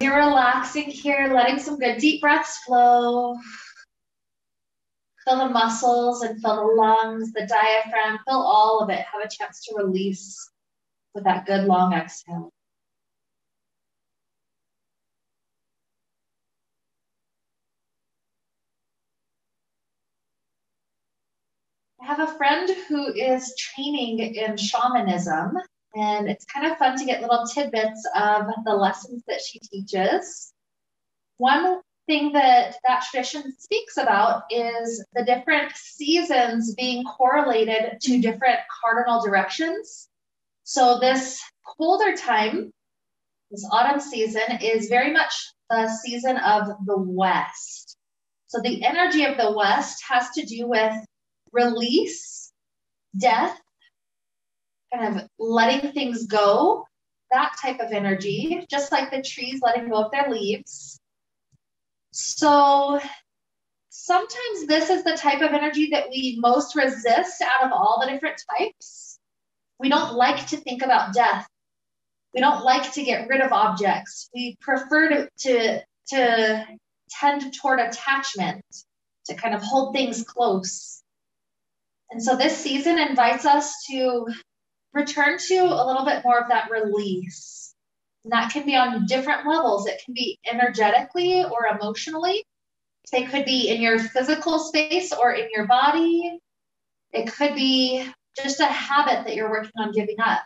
You're relaxing here, letting some good deep breaths flow. Fill the muscles and fill the lungs, the diaphragm, fill all of it. Have a chance to release with that good long exhale. I have a friend who is training in shamanism, and it's kind of fun to get little tidbits of the lessons that she teaches. One thing that tradition speaks about is the different seasons being correlated to different cardinal directions. So this colder time, this autumn season, is very much the season of the West. So the energy of the West has to do with release, death, kind of letting things go, that type of energy, just like the trees letting go of their leaves. So sometimes this is the type of energy that we most resist out of all the different types. We don't like to think about death. We don't like to get rid of objects. We prefer to tend toward attachment, to kind of hold things close. And so this season invites us to return to a little bit more of that release. And that can be on different levels. It can be energetically or emotionally. It could be in your physical space or in your body. It could be just a habit that you're working on giving up.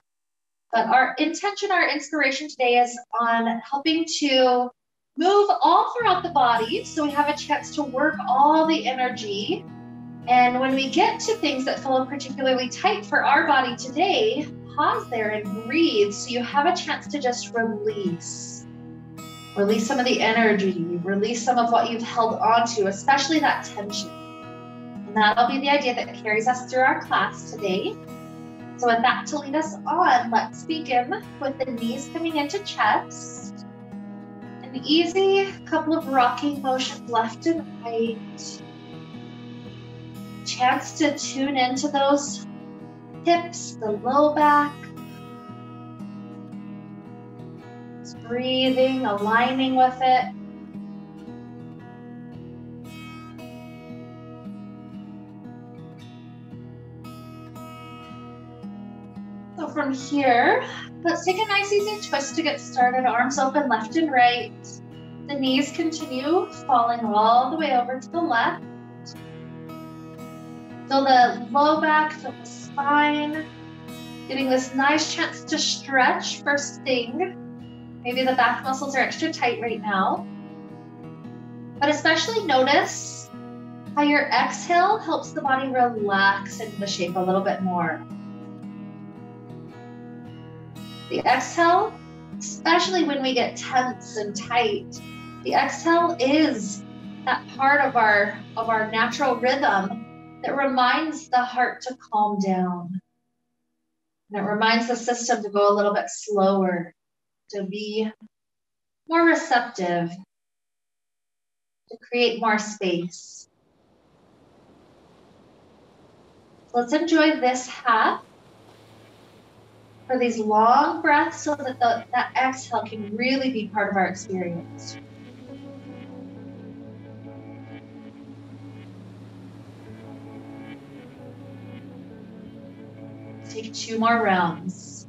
But our intention, our inspiration today is on helping to move all throughout the body so we have a chance to work all the energy. And when we get to things that feel particularly tight for our body today, pause there and breathe so you have a chance to just release. Release some of the energy, release some of what you've held on to, especially that tension. And that'll be the idea that carries us through our class today. So with that to lead us on, let's begin with the knees coming into chest. An easy couple of rocking motions left and right. Chance to tune into those hips, the low back. Just breathing, aligning with it. So from here, let's take a nice easy twist to get started. Arms open left and right. The knees continue falling all the way over to the left. Feel the low back, feel the spine. Getting this nice chance to stretch first thing. Maybe the back muscles are extra tight right now. But especially notice how your exhale helps the body relax into the shape a little bit more. The exhale, especially when we get tense and tight, the exhale is that part of our natural rhythm that reminds the heart to calm down. And it reminds the system to go a little bit slower, to be more receptive, to create more space. Let's enjoy this half for these long breaths so that that exhale can really be part of our experience. Take 2 more rounds.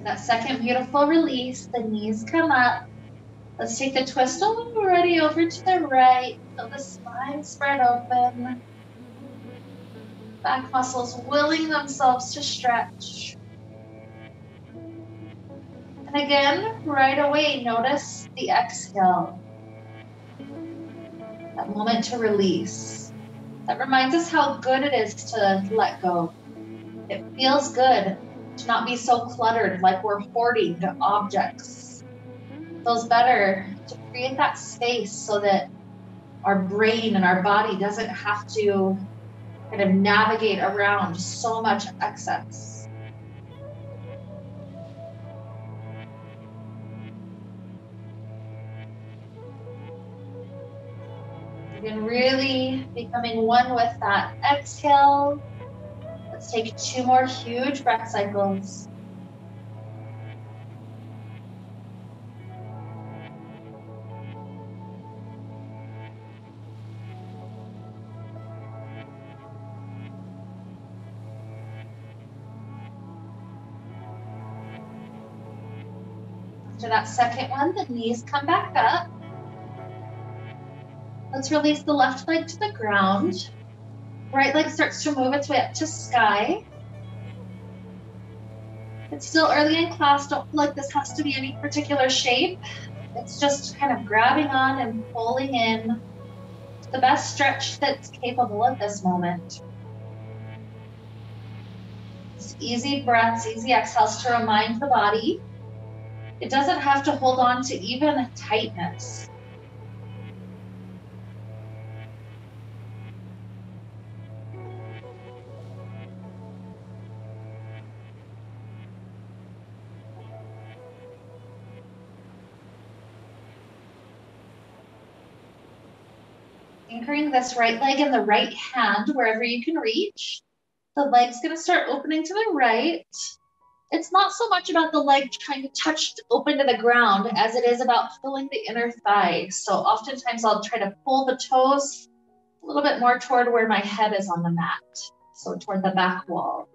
That second beautiful release, the knees come up. Let's take the twist already over to the right. Feel the spine spread open. Back muscles willing themselves to stretch. And again, right away, notice the exhale. That moment to release. That reminds us how good it is to let go. It feels good to not be so cluttered like we're hoarding objects. It feels better to create that space so that our brain and our body doesn't have to kind of navigate around so much excess. Again, really becoming one with that exhale. Let's take 2 more huge breath cycles. After that second one, the knees come back up. Let's release the left leg to the ground. Right leg starts to move its way up to sky. It's still early in class. Don't feel like this has to be any particular shape. It's just kind of grabbing on and pulling in the best stretch that's capable at this moment. Just easy breaths, easy exhales to remind the body it doesn't have to hold on to even tightness. Anchoring this right leg in the right hand wherever you can reach. The leg's going to start opening to the right. It's not so much about the leg trying to touch open to the ground as it is about filling the inner thigh. So oftentimes I'll try to pull the toes a little bit more toward where my head is on the mat. So toward the back wall.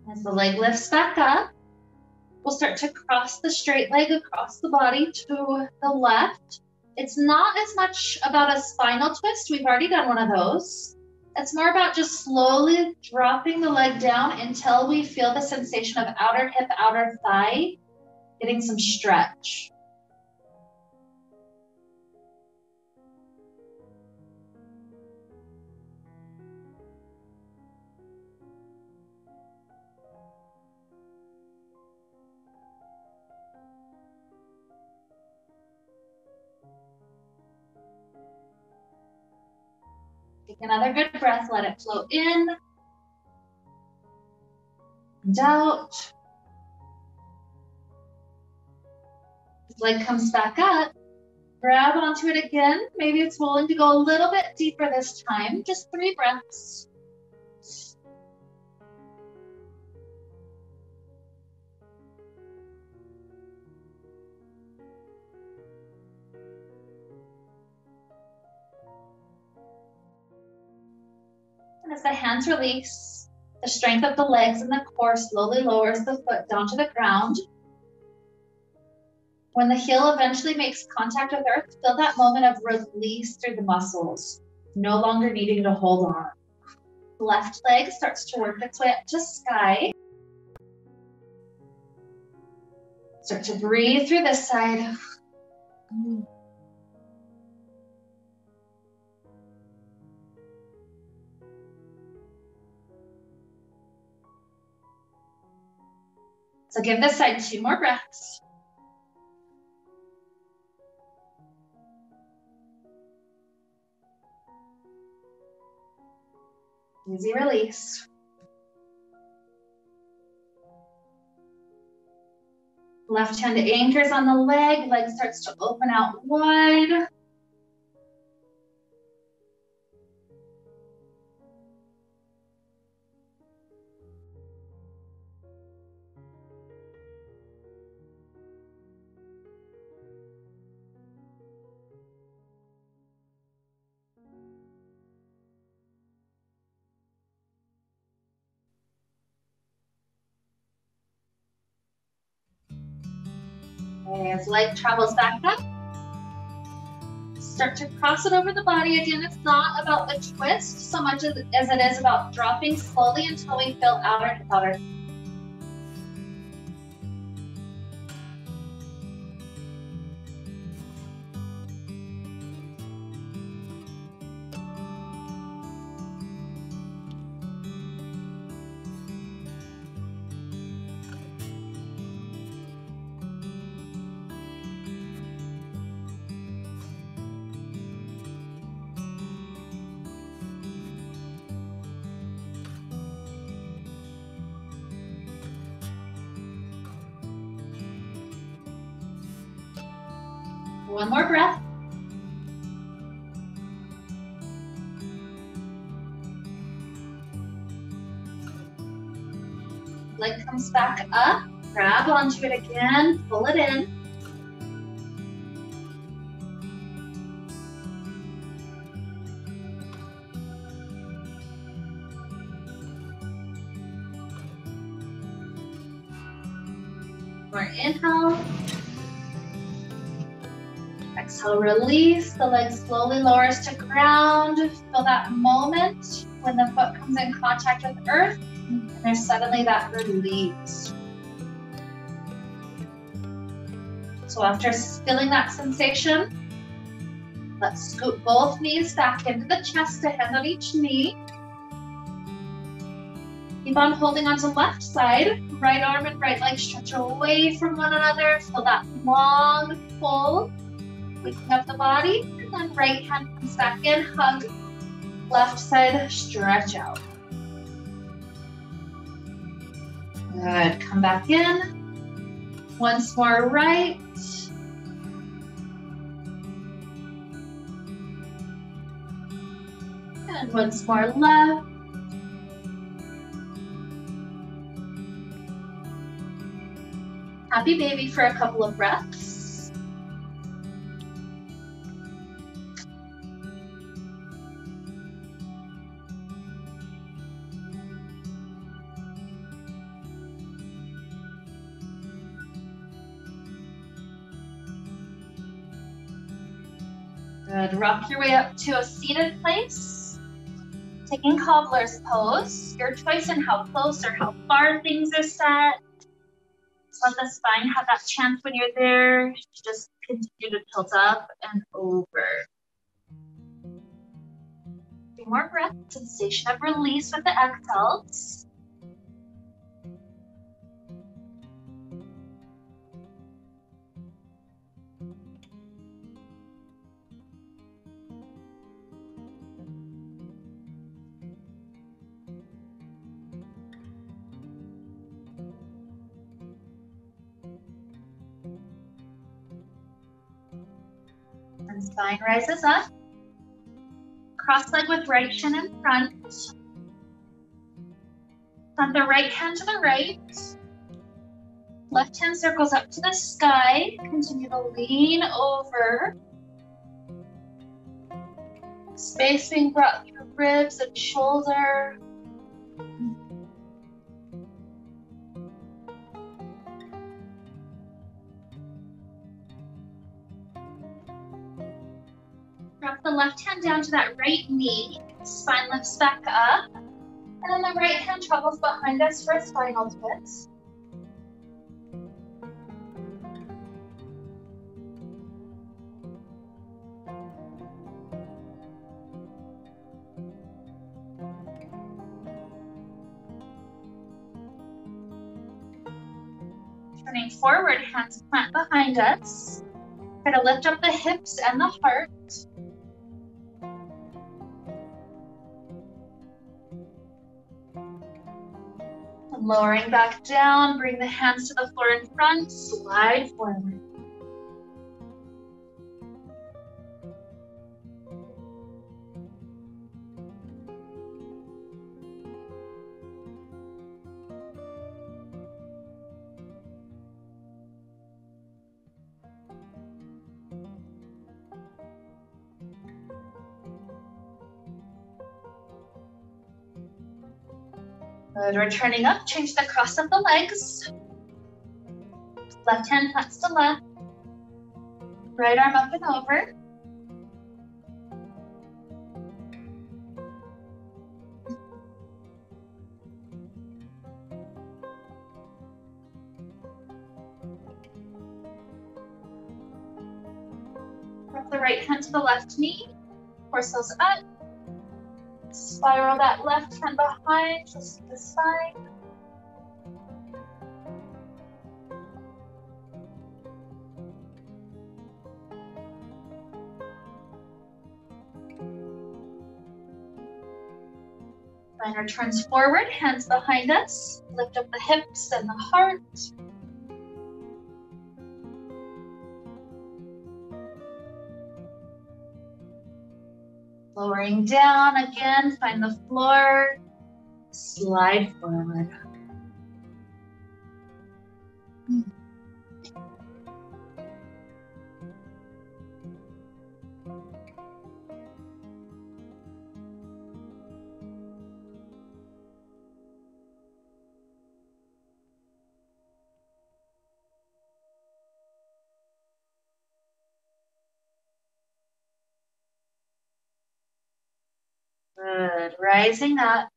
As the leg lifts back up, we'll start to cross the straight leg across the body to the left. It's not as much about a spinal twist. We've already done one of those. It's more about just slowly dropping the leg down until we feel the sensation of outer hip, outer thigh, getting some stretch. Take another good breath, let it flow in and out. This leg comes back up, grab onto it again. Maybe it's willing to go a little bit deeper this time, just 3 breaths. And as the hands release, the strength of the legs and the core slowly lowers the foot down to the ground. When the heel eventually makes contact with earth, feel that moment of release through the muscles, no longer needing to hold on. The left leg starts to work its way up to sky. Start to breathe through this side. So give this side 2 more breaths. Easy release. Left hand anchors on the leg starts to open out wide. As leg travels back up, start to cross it over the body. Again, it's not about the twist so much as it is about dropping slowly until we feel outer hip, outer. One more breath. Leg comes back up. Grab onto it again. Pull it in. More inhale. Exhale, release. The leg slowly lowers to ground. Feel that moment when the foot comes in contact with earth, and there's suddenly that release. So after feeling that sensation, let's scoot both knees back into the chest, a hand on each knee. Keep on holding onto left side. Right arm and right leg stretch away from one another. Feel that long pull. Waking up the body. And then right hand comes back in. Hug. Left side, stretch out. Good. Come back in. Once more right. And once more left. Happy baby for a couple of breaths. Good. Rock your way up to a seated place. Taking cobbler's pose. Your choice in how close or how far things are set. Let the spine have that chance when you're there. Just continue to tilt up and over. 3 more breaths. Sensation of release with the exhales. And spine rises up. Cross leg with right shin in front. Plant the right hand to the right. Left hand circles up to the sky. Continue to lean over. Space being brought through ribs and shoulder. Drop the left hand down to that right knee. Spine lifts back up. And then the right hand travels behind us for a spinal twist. Turning forward, hands plant behind us. Try to lift up the hips and the heart. Lowering back down, bring the hands to the floor in front, slide forward. Good. Returning up, change the cross of the legs. Left hand plants to left. Right arm up and over. Drop the right hand to the left knee. Torso's up. Spiral that left hand behind, just to the side. Then returns forward, hands behind us. Lift up the hips and the heart. Lowering down again, find the floor, slide forward. Good, rising up.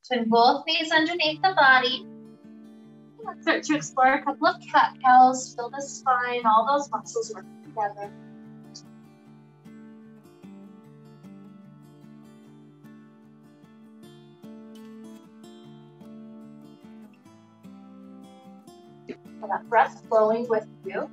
Swing both knees underneath the body. Let's start to explore a couple of cat-cows. Feel the spine, all those muscles working together. Feel that breath flowing with you.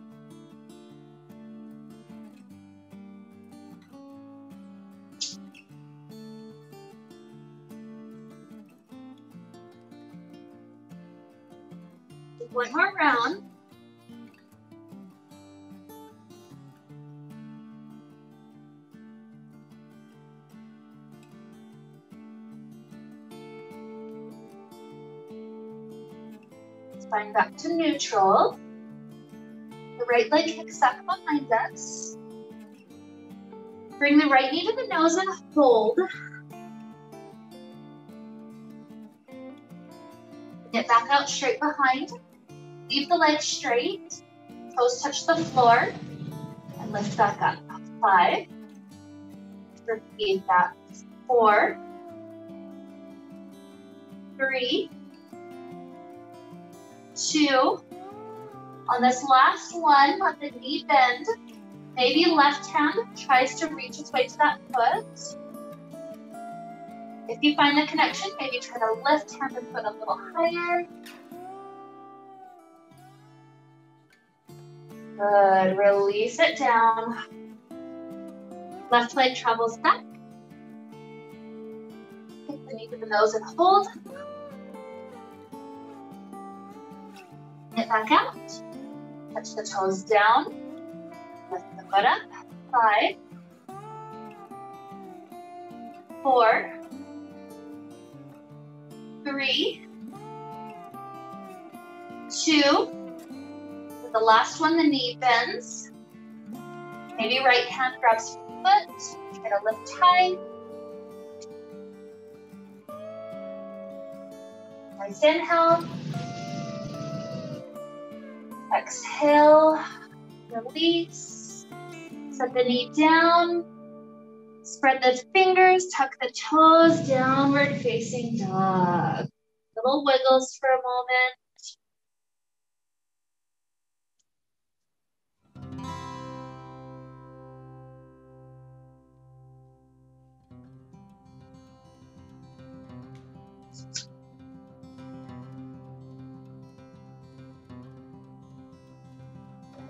One more round. Spine back to neutral. The right leg kicks up behind us. Bring the right knee to the nose and hold. Get back out straight behind. Leave the legs straight. Toes touch the floor. And lift back up. 5. Repeat that. 4. 3. 2. On this last one, let the knee bend. Maybe left hand tries to reach its way to that foot. If you find the connection, maybe try to lift hand and foot a little higher. Good, release it down. Left leg travels back. Kick the knee to the nose and hold. Get back out. Touch the toes down. Lift the foot up. 5. 4. 3. 2. The last one, the knee bends. Maybe right hand grabs your foot. Try to lift high. Nice inhale. Exhale. Release. Set the knee down. Spread the fingers. Tuck the toes. Downward facing dog. Little wiggles for a moment.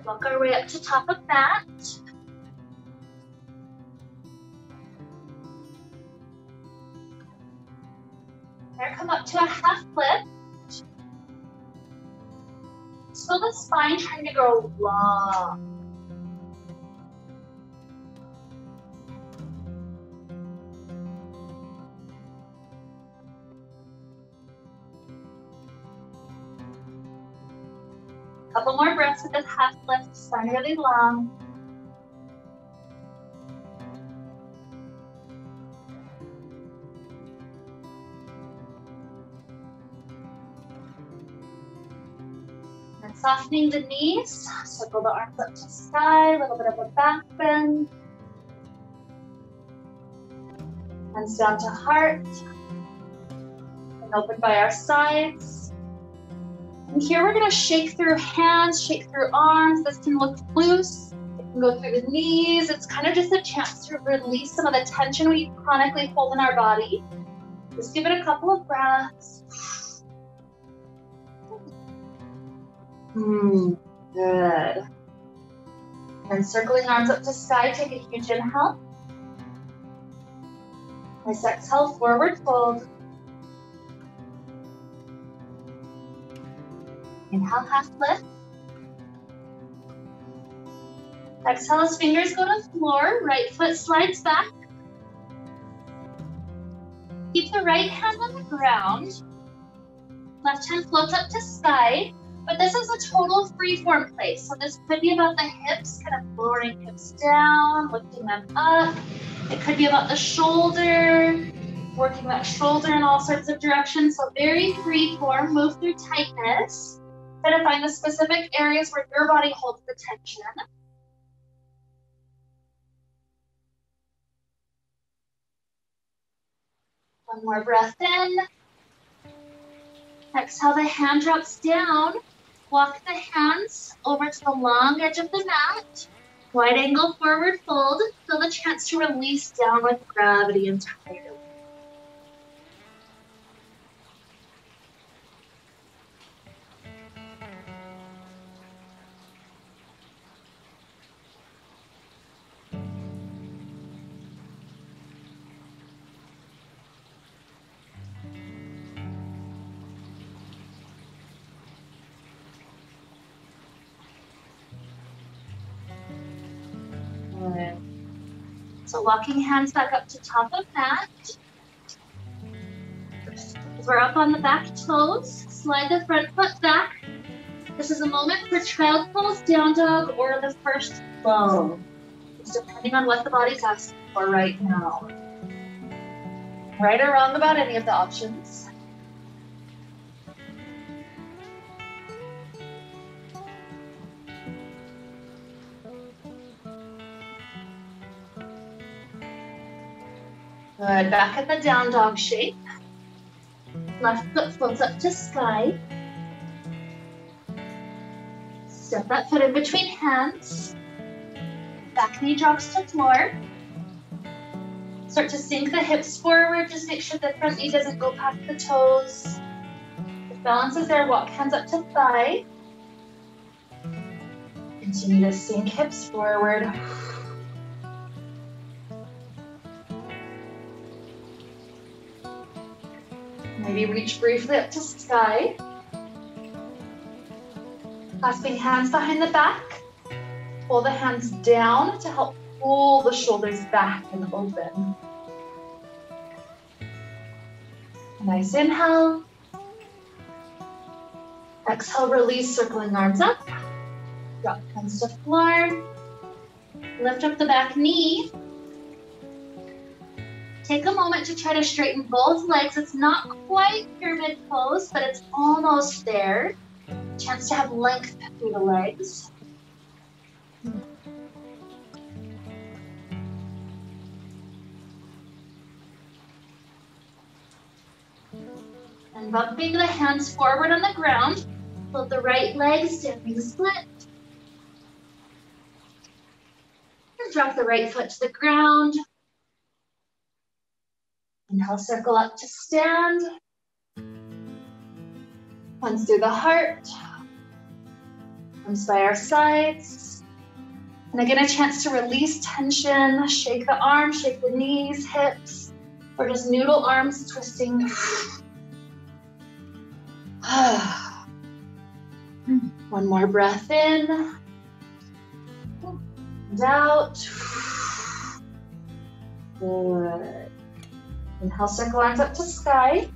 Walk our way up to top of mat. There, come up to a half lift. Feel the spine trying to go long. Couple more breaths with this half lift, spine really long. And softening the knees, circle the arms up to sky, a little bit of a back bend. Hands down to heart. And open by our sides. And here we're gonna shake through hands, shake through arms. This can look loose. It can go through the knees. It's kind of just a chance to release some of the tension we chronically hold in our body. Just give it a couple of breaths. Good. And circling arms up to sky, take a huge inhale. Nice exhale, forward fold. Inhale, half lift. Exhale as fingers go to floor, right foot slides back. Keep the right hand on the ground. Left hand floats up to sky, but this is a total freeform place. So this could be about the hips, kind of lowering hips down, lifting them up. It could be about the shoulder, working that shoulder in all sorts of directions. So very freeform, move through tightness. Try to find the specific areas where your body holds the tension. One more breath in. Exhale, the hand drops down. Walk the hands over to the long edge of the mat. Wide angle forward fold. Feel the chance to release down with gravity entirely. So walking hands back up to top of mat. As we're up on the back toes, slide the front foot back. This is a moment for child pose, down dog, or the first flow. It's depending on what the body's asking for right now. Right or wrong about any of the options. Good, back at the down dog shape. Left foot floats up to sky. Step that foot in between hands. Back knee drops to floor. Start to sink the hips forward. Just make sure the front knee doesn't go past the toes. If balance is there, walk hands up to thigh. Continue to sink hips forward. Maybe reach briefly up to sky. Clasping hands behind the back. Pull the hands down to help pull the shoulders back and open. Nice inhale. Exhale, release, circling arms up. Drop hands to floor. Lift up the back knee. Take a moment to try to straighten both legs. It's not quite pyramid pose, but it's almost there. Chance to have length through the legs. And bumping the hands forward on the ground. Float the right leg, standing split. And drop the right foot to the ground. Inhale, circle up to stand. Hands through the heart. Arms by our sides. And again, a chance to release tension. Shake the arms, shake the knees, hips, or just noodle arms, twisting. One more breath in. And out. Good. Inhale, circle arms up to sky.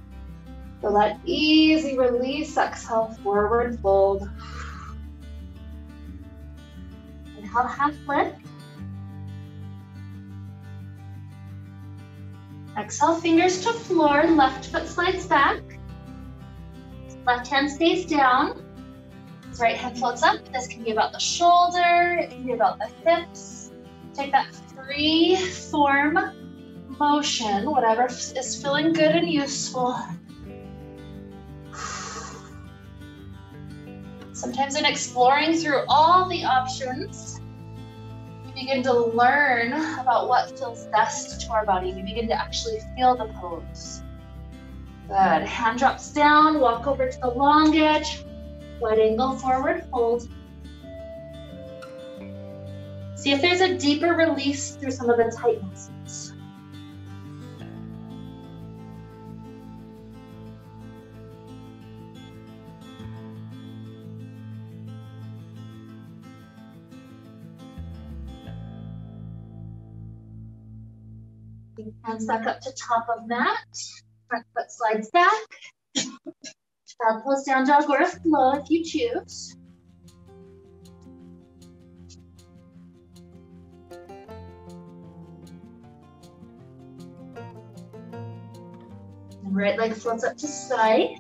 Feel that easy release. Exhale, forward fold. Inhale, half lift. Exhale, fingers to floor. Left foot slides back. Left hand stays down. Right hand floats up. This can be about the shoulder. It can be about the hips. Take that free form motion, whatever is feeling good and useful. Sometimes in exploring through all the options, we begin to learn about what feels best to our body. We begin to actually feel the pose. Good. Hand drops down, walk over to the long edge, wide angle forward fold. See if there's a deeper release through some of the tight muscles. Hands back up to top of mat. Front foot slides back. Child pose, down dog, or a flow if you choose. And right leg floats up to sky.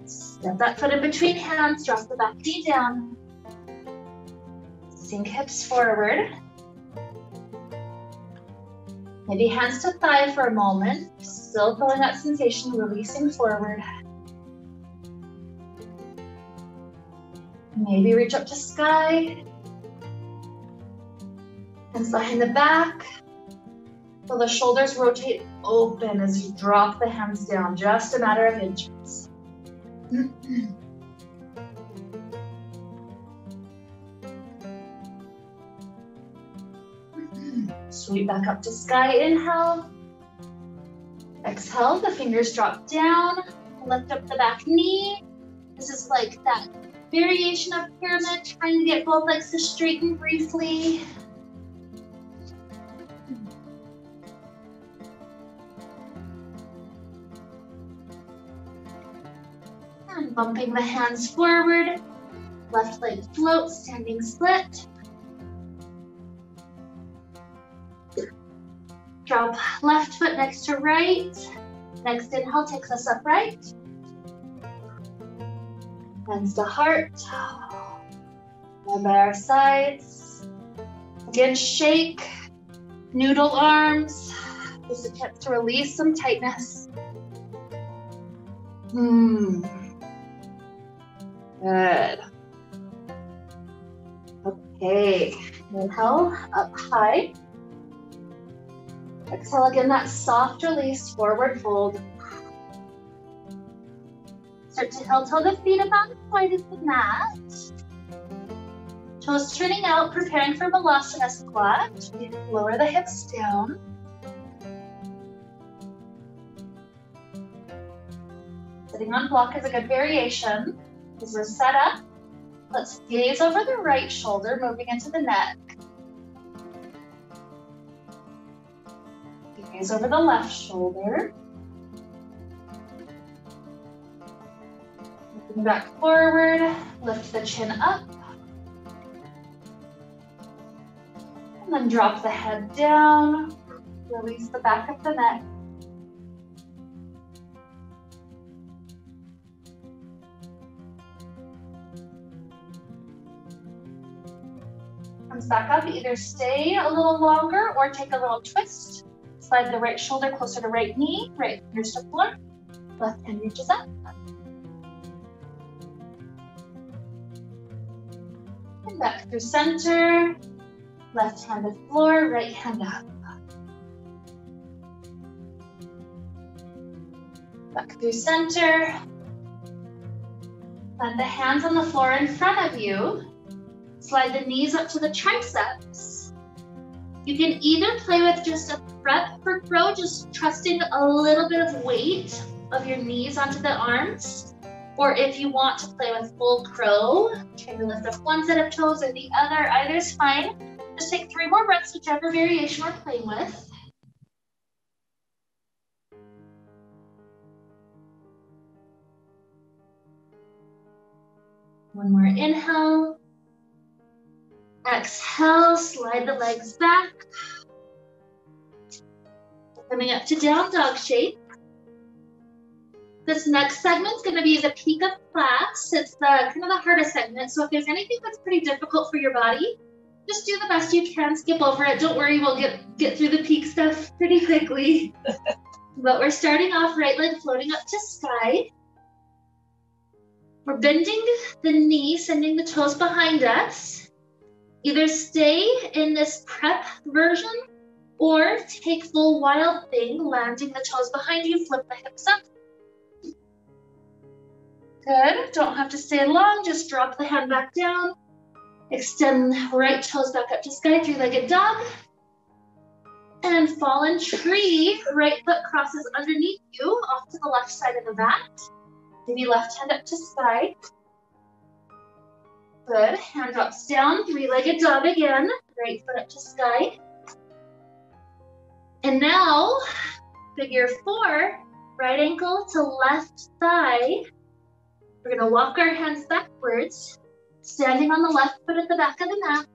Step that foot in between hands, drop the back knee down. Sink hips forward. Maybe hands to thigh for a moment. Still feeling that sensation, releasing forward. Maybe reach up to sky. Hands behind the back. Feel the shoulders rotate open as you drop the hands down, just a matter of inches. Sweep back up to sky, inhale. Exhale, the fingers drop down. Lift up the back knee. This is like that variation of pyramid, trying to get both legs to straighten briefly. And bumping the hands forward. Left leg floats, standing split. Drop left foot next to right. Next inhale takes us upright. Hands to heart. Lie by our sides. Again, shake. Noodle arms. Just a chance to release some tightness. Good. Okay. Inhale, up high. Exhale again, that soft release, forward fold. Start to heel toe the feet about as wide as the mat. Toes turning out, preparing for Malasana squat. Lower the hips down. Sitting on block is a good variation. As we're set up, let's gaze over the right shoulder, moving into the neck. Gaze over the left shoulder. Looking back forward, lift the chin up. And then drop the head down. Release the back of the neck. Comes back up, either stay a little longer or take a little twist. Slide the right shoulder closer to right knee, right fingers to floor, left hand reaches up. And back through center, left hand to floor, right hand up. Back through center. Plant the hands on the floor in front of you. Slide the knees up to the triceps. You can either play with just a prep for crow, just trusting a little bit of weight of your knees onto the arms. Or if you want to play with full crow, try to lift up one set of toes or the other, either's fine. Just take 3 more breaths, whichever variation we're playing with. One more inhale. Exhale, slide the legs back. Coming up to down dog shape. This next segment is going to be the peak of class. It's the kind of the hardest segment. So if there's anything that's pretty difficult for your body, just do the best you can, skip over it. Don't worry, we'll get through the peak stuff pretty quickly. But we're starting off right leg floating up to sky. We're bending the knee, sending the toes behind us. Either stay in this prep version or take full wild thing, landing the toes behind you, flip the hips up. Good, don't have to stay long, just drop the hand back down. Extend right toes back up to sky, 3-legged dog. And fallen tree, right foot crosses underneath you, off to the left side of the mat. Maybe left hand up to sky. Good, hand drops down, 3-legged dog again. Right foot up to sky. And now, figure 4, right ankle to left thigh. We're gonna walk our hands backwards, standing on the left foot at the back of the mat.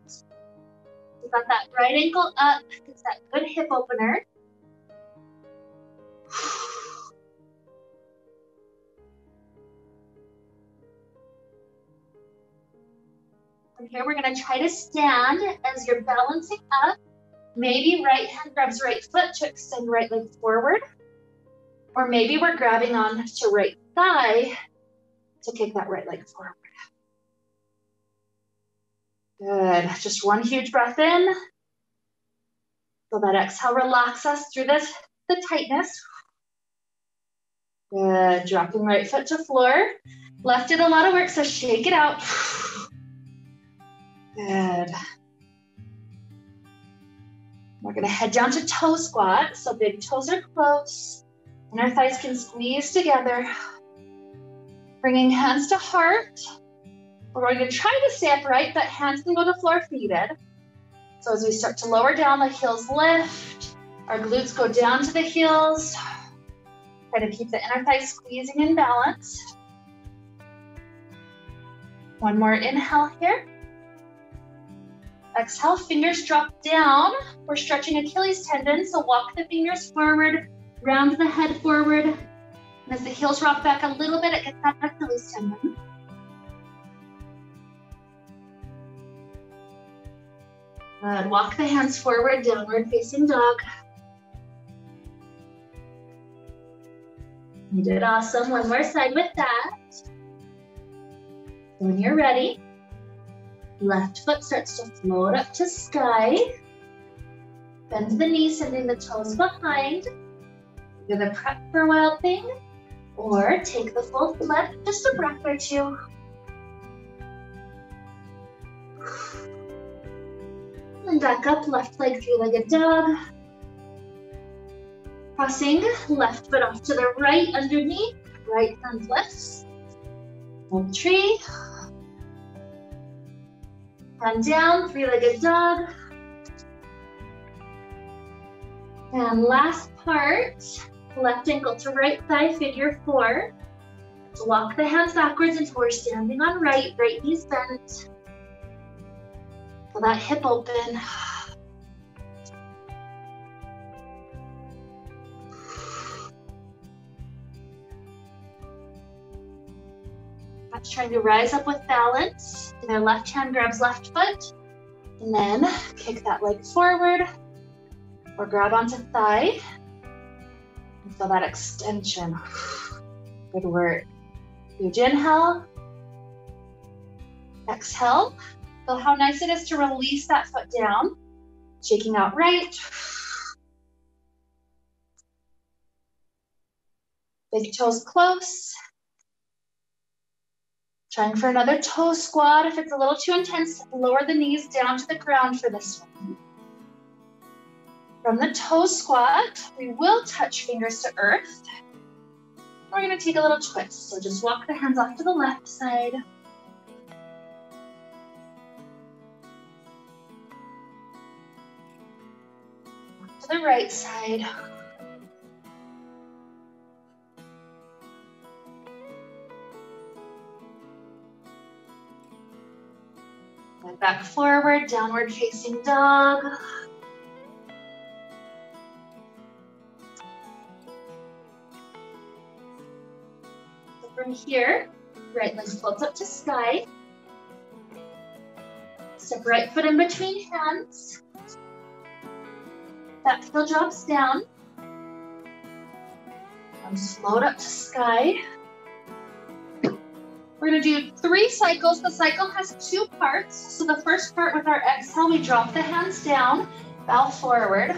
We got that right ankle up, it's that good hip opener. From here, we're gonna try to stand as you're balancing up. Maybe right hand grabs right foot to extend right leg forward. Or maybe we're grabbing on to right thigh to kick that right leg forward. Good, just one huge breath in. So that exhale, relax us through the tightness. Good, dropping right foot to floor. Left did a lot of work, so shake it out. Good. We're gonna head down to toe squat. So big toes are close and our thighs can squeeze together. Bringing hands to heart. We're going to try to stay upright, but hands can go to floor seated. So as we start to lower down, the heels lift. Our glutes go down to the heels. Try to keep the inner thighs squeezing in balance. One more inhale here. Exhale, fingers drop down. We're stretching Achilles tendon, so walk the fingers forward, round the head forward. And as the heels rock back a little bit, it gets that Achilles tendon. Good, walk the hands forward, downward facing dog. You did awesome, one more side with that. When you're ready, left foot starts to float up to sky. Bend the knees, sending the toes behind. Either prep for wild thing or take the full flip, just a breath or two. And back up, left leg, three-legged dog. Crossing left foot off to the right underneath, right hand lifts. Old tree. Hand down, three-legged dog. And last part, left ankle to right thigh, figure 4. Let's walk the hands backwards until we're standing on right knees bent. Feel that hip open. That's trying to rise up with balance. Either left hand grabs left foot, and then kick that leg forward, or grab onto thigh, and feel that extension. Good work. Huge inhale. Exhale. Feel how nice it is to release that foot down. Shaking out right. Big toes close. Trying for another toe squat. If it's a little too intense, lower the knees down to the ground for this one. From the toe squat, we will touch fingers to earth. We're gonna take a little twist. So just walk the hands off to the left side. To the right side. And back forward, downward facing dog. So from here, right leg floats up to sky. Step right foot in between hands. That heel drops down. Arms float up to sky. We're gonna do 3 cycles. The cycle has 2 parts. So the first part with our exhale, we drop the hands down, bow forward.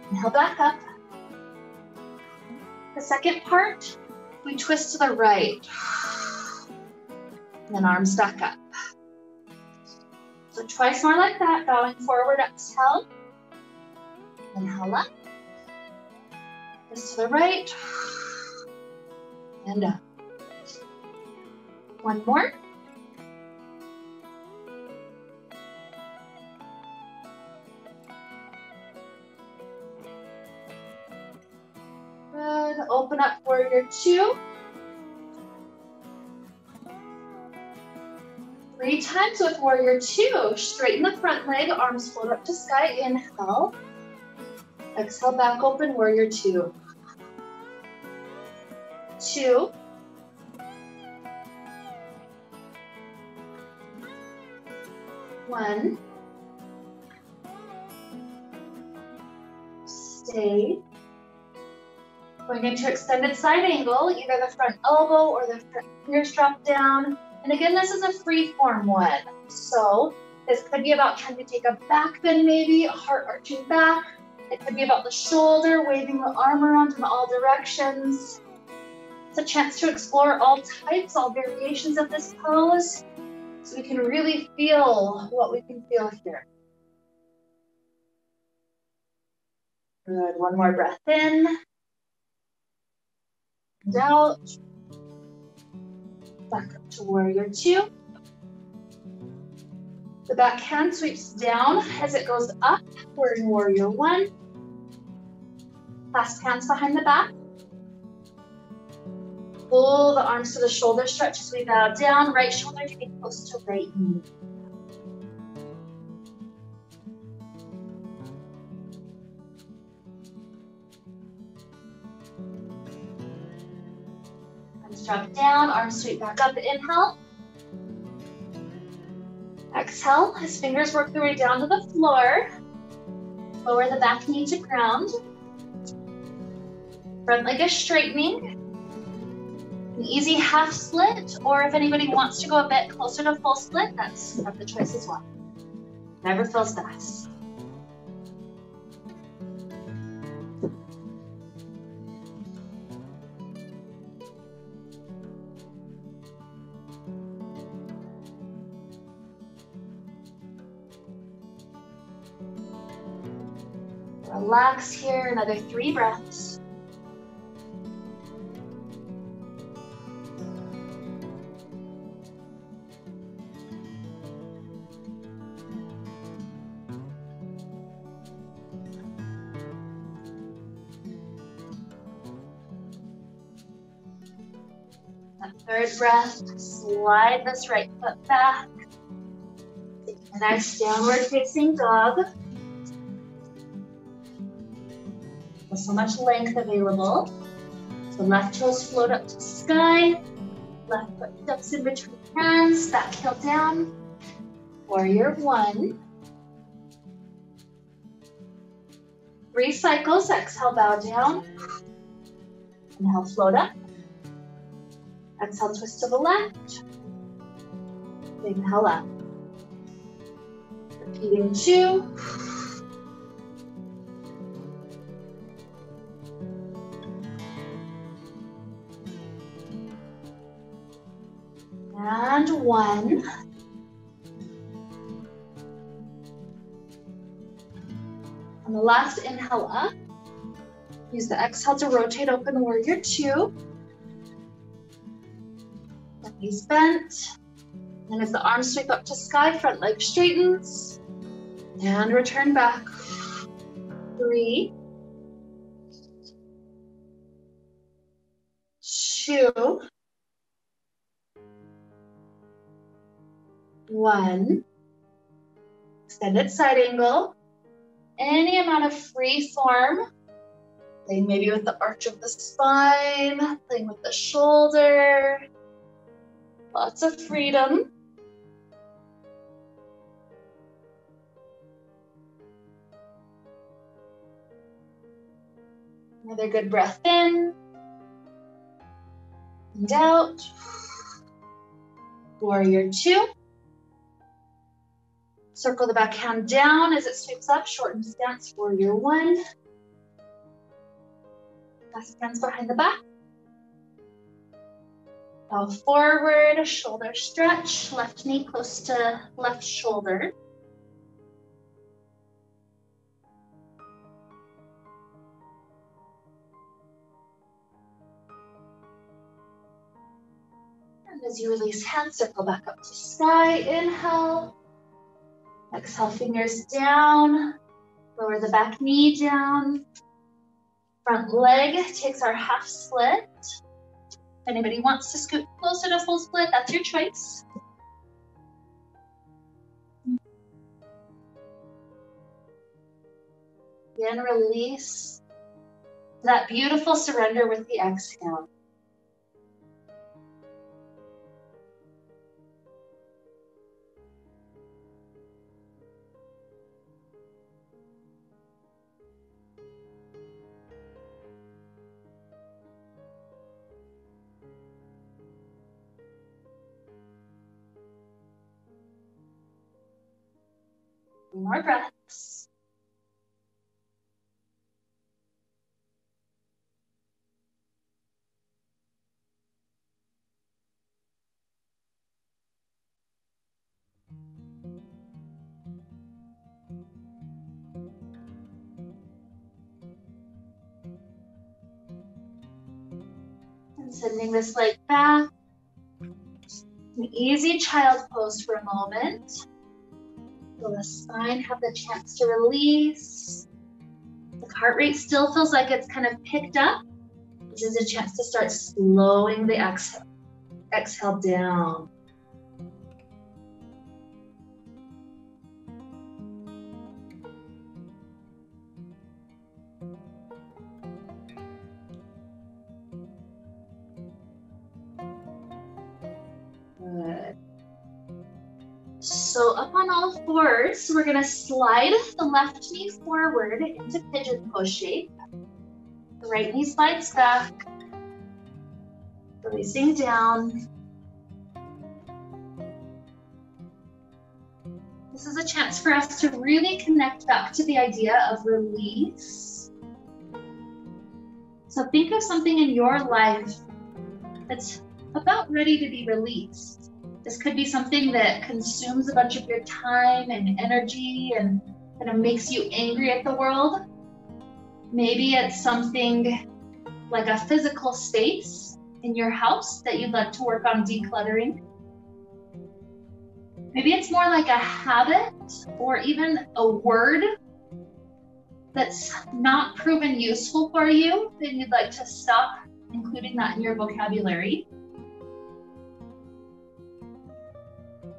Inhale back up. The second part, we twist to the right. And then arms back up. So twice more like that, bowing forward, exhale. Inhale up. Twist to the right. And up. One more. open up, warrior two. 3 times with warrior two. Straighten the front leg, arms float up to sky, inhale. Exhale, back open, warrior two. 2. 1. Stay. Going into extended side angle, either the front elbow or the front fingers drop down. And again, this is a free form one. So this could be about trying to take a back bend maybe, a heart arching back. It could be about the shoulder, waving the arm around in all directions. It's a chance to explore all types, all variations of this pose, so we can really feel what we can feel here. Good, one more breath in. And out. Back up to warrior two. The back hand sweeps down as it goes up. We're in warrior one. Clasp hands behind the back. Pull the arms to the shoulder stretch as we bow down. Right shoulder getting close to right knee. Hands drop down, arms sweep back up. Inhale. Exhale as fingers work their way down to the floor. Lower the back knee to ground. Front leg is straightening. An easy half split, or if anybody wants to go a bit closer to full split, that's you have the choice as well. Never feels best. Relax here, another 3 breaths. That 3rd breath, slide this right foot back. Take a nice downward facing dog. With so much length available. So left toes float up to sky. Left foot steps in between hands, back heel down. Warrior one. 3 cycles, exhale, bow down. Inhale, float up. Exhale, twist to the left. Inhale up. Repeating 2. And 1. On the last inhale up, use the exhale to rotate open warrior 2. Knees bent. And as the arms sweep up to sky, front leg straightens. And return back. 3. 2. 1. Extended side angle. Any amount of free form. Playing maybe with the arch of the spine, playing with the shoulder. Lots of freedom. Another good breath in. And out. Warrior 2. Circle the back hand down as it sweeps up. Shorten stance, warrior 1. Clasp hands behind the back. Bow forward, shoulder stretch, left knee close to left shoulder. And as you release hands, circle back up to sky. Inhale. Exhale, fingers down. Lower the back knee down. Front leg takes our half split. If anybody wants to scoot closer to full split, that's your choice. Again, release that beautiful surrender with the exhale. More breaths. And sending this leg back. An easy child pose for a moment. So the spine have the chance to release. The heart rate still feels like it's kind of picked up. This is a chance to start slowing the exhale down. Good. So up on all fours, we're gonna slide the left knee forward into pigeon pose shape. The right knee slides back, releasing down. This is a chance for us to really connect back to the idea of release. So think of something in your life that's about ready to be released. This could be something that consumes a bunch of your time and energy and kind of makes you angry at the world. Maybe it's something like a physical space in your house that you'd like to work on decluttering. Maybe it's more like a habit or even a word that's not proven useful for you, then you'd like to stop including that in your vocabulary.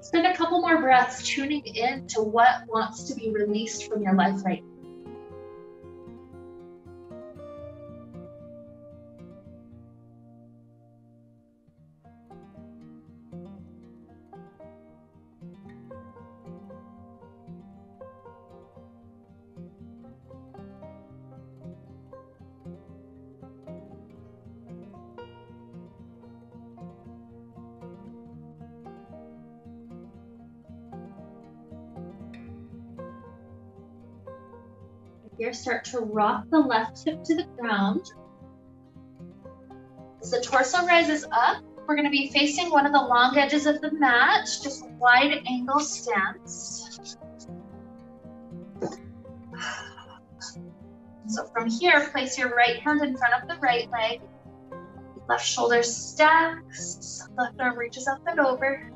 Spend a couple more breaths tuning in to what wants to be released from your life right now. Here, start to rock the left hip to the ground. As the torso rises up, we're going to be facing one of the long edges of the mat, just wide angle stance. So from here, place your right hand in front of the right leg. Left shoulder stacks, left arm reaches up and over.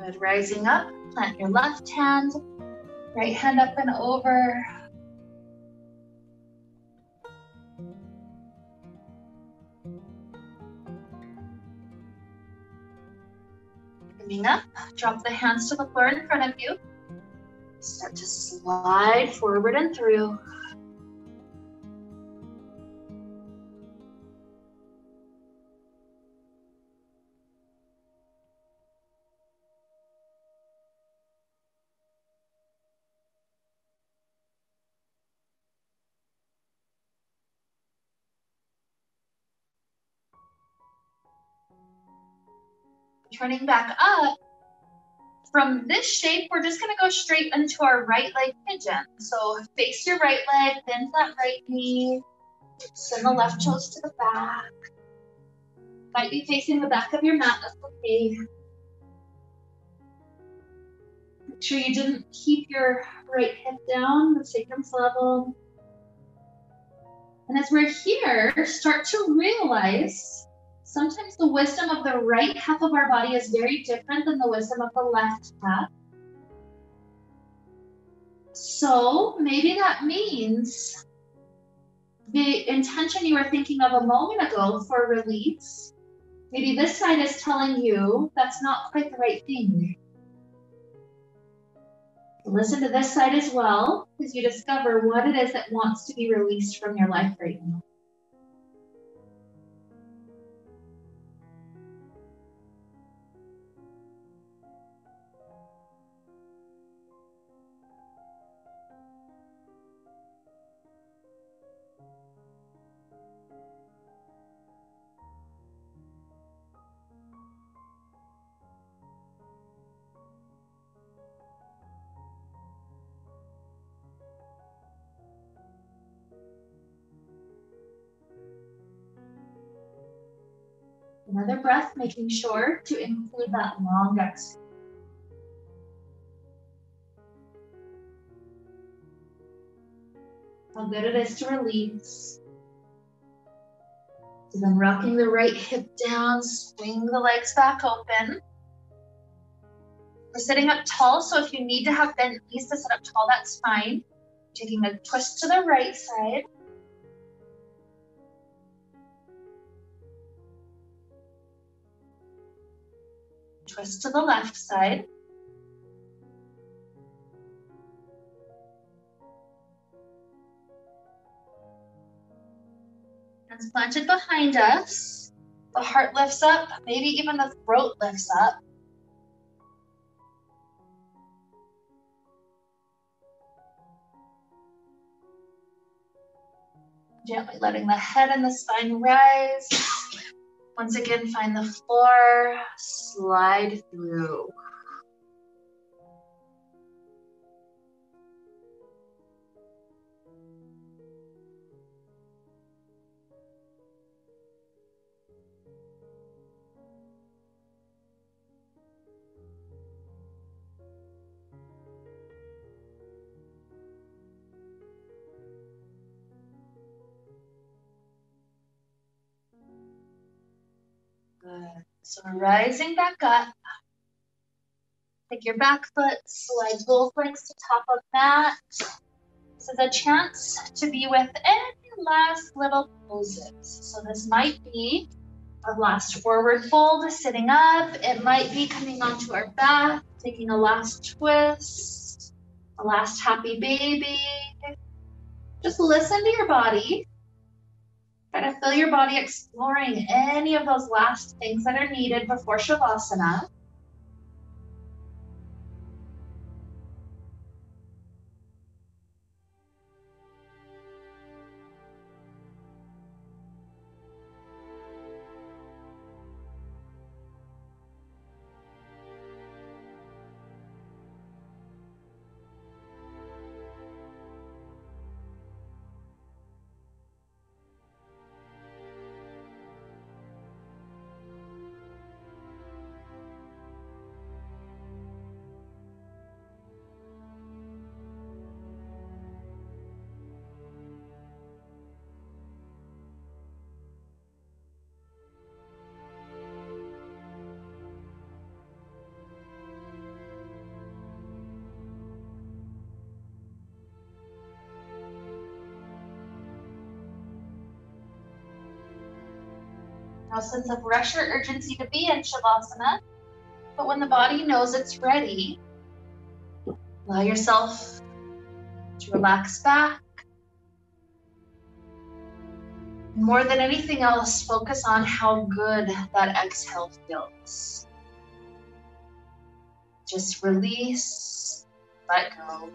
Good, rising up, plant your left hand, right hand up and over. Coming up, drop the hands to the floor in front of you. Start to slide forward and through. Turning back up, from this shape, we're just gonna go straight into our right leg pigeon. So face your right leg, bend that right knee, send the left toes to the back. Might be facing the back of your mat, that's okay. Make sure you didn't keep your right hip down, the sacrum's level. And as we're here, start to realize Sometimes the wisdom of the right half of our body is very different than the wisdom of the left half. So maybe that means the intention you were thinking of a moment ago for release, maybe this side is telling you that's not quite the right thing. Listen to this side as well, as you discover what it is that wants to be released from your life right now. Another breath, making sure to include that long exhale. How good it is to release. So then rocking the right hip down, swing the legs back open. We're sitting up tall, so if you need to have bent knees to sit up tall, that's fine. Taking a twist to the right side. Twist to the left side. Hands planted behind us. The heart lifts up, maybe even the throat lifts up. Gently letting the head and the spine rise. Once again, find the floor, slide through. Good. So rising back up. Take your back foot, slide both legs to top of mat. This is a chance to be with any last little poses. So this might be a last forward fold, sitting up. It might be coming onto our back, taking a last twist, a last happy baby. Just listen to your body. Try to feel your body exploring any of those last things that are needed before Shavasana. No sense of rush or urgency to be in Shavasana, but when the body knows it's ready, allow yourself to relax back. More than anything else, focus on how good that exhale feels. Just release, let go.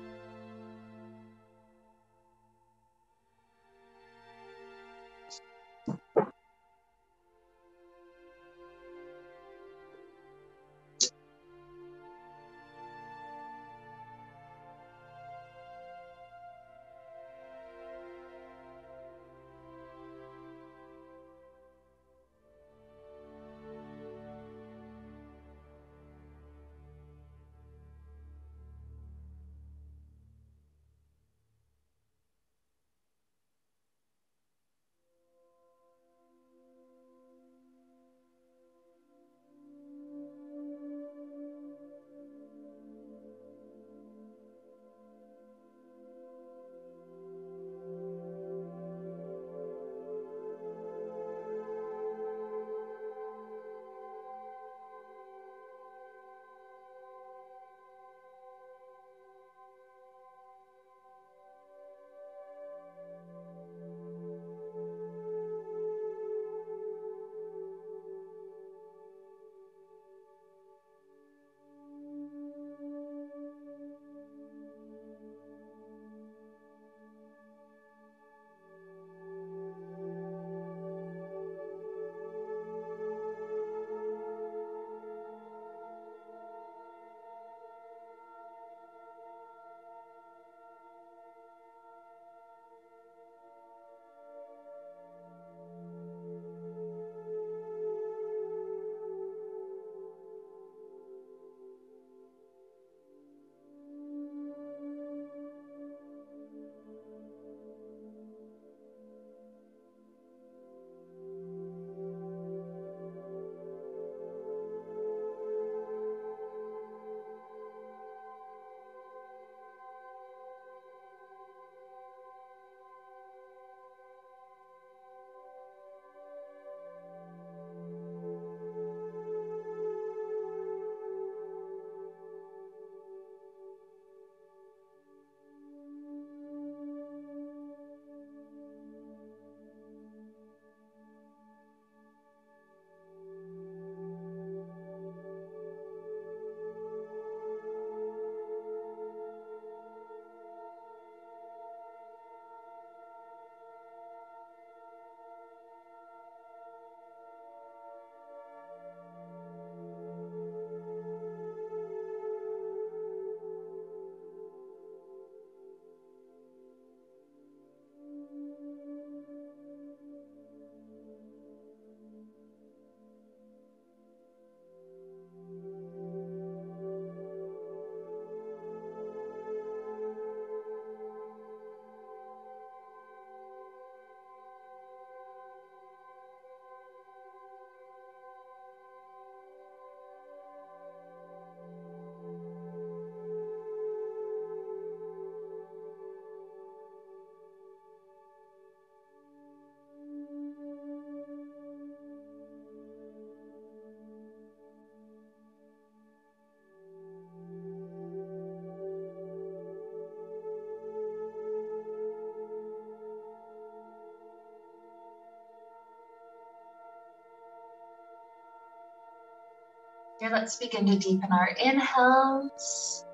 Here, let's begin to deepen our inhales.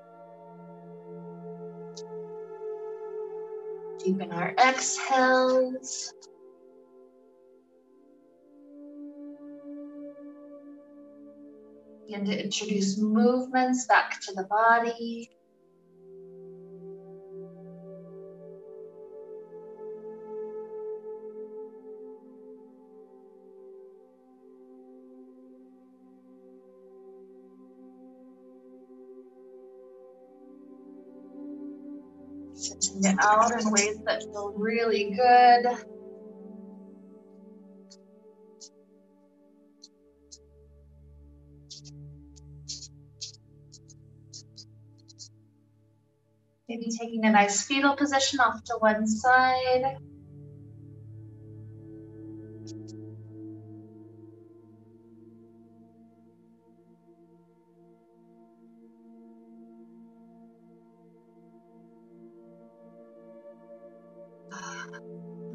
Deepen our exhales. Begin to introduce movements back to the body. Sending it out in ways that feel really good. Maybe taking a nice fetal position off to one side.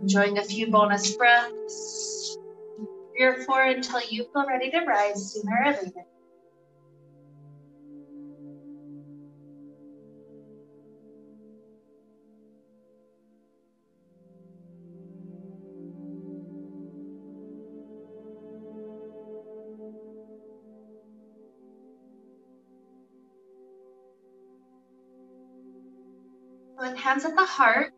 Enjoying a few bonus breaths. 3 or 4 until you feel ready to rise sooner or later. With hands at the heart,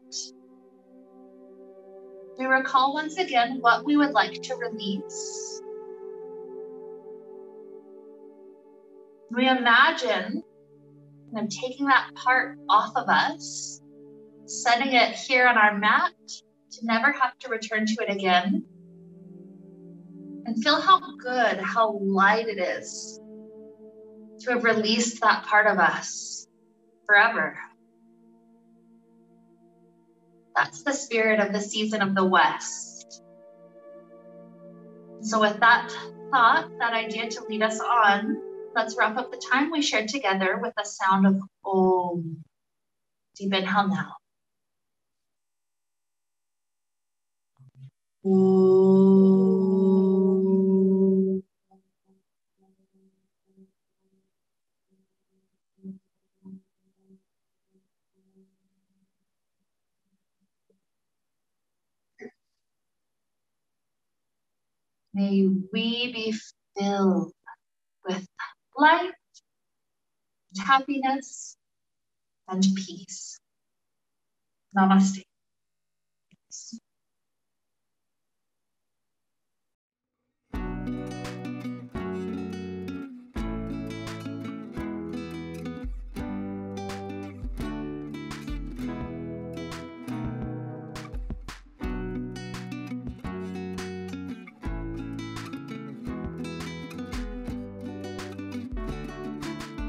we recall once again what we would like to release. We imagine kind of taking that part off of us, setting it here on our mat to never have to return to it again. And feel how good, how light it is to have released that part of us forever. That's the spirit of the season of the West. So with that thought, that idea to lead us on, let's wrap up the time we shared together with the sound of Om. Deep inhale now. Om. May we be filled with light, happiness, and peace. Namaste.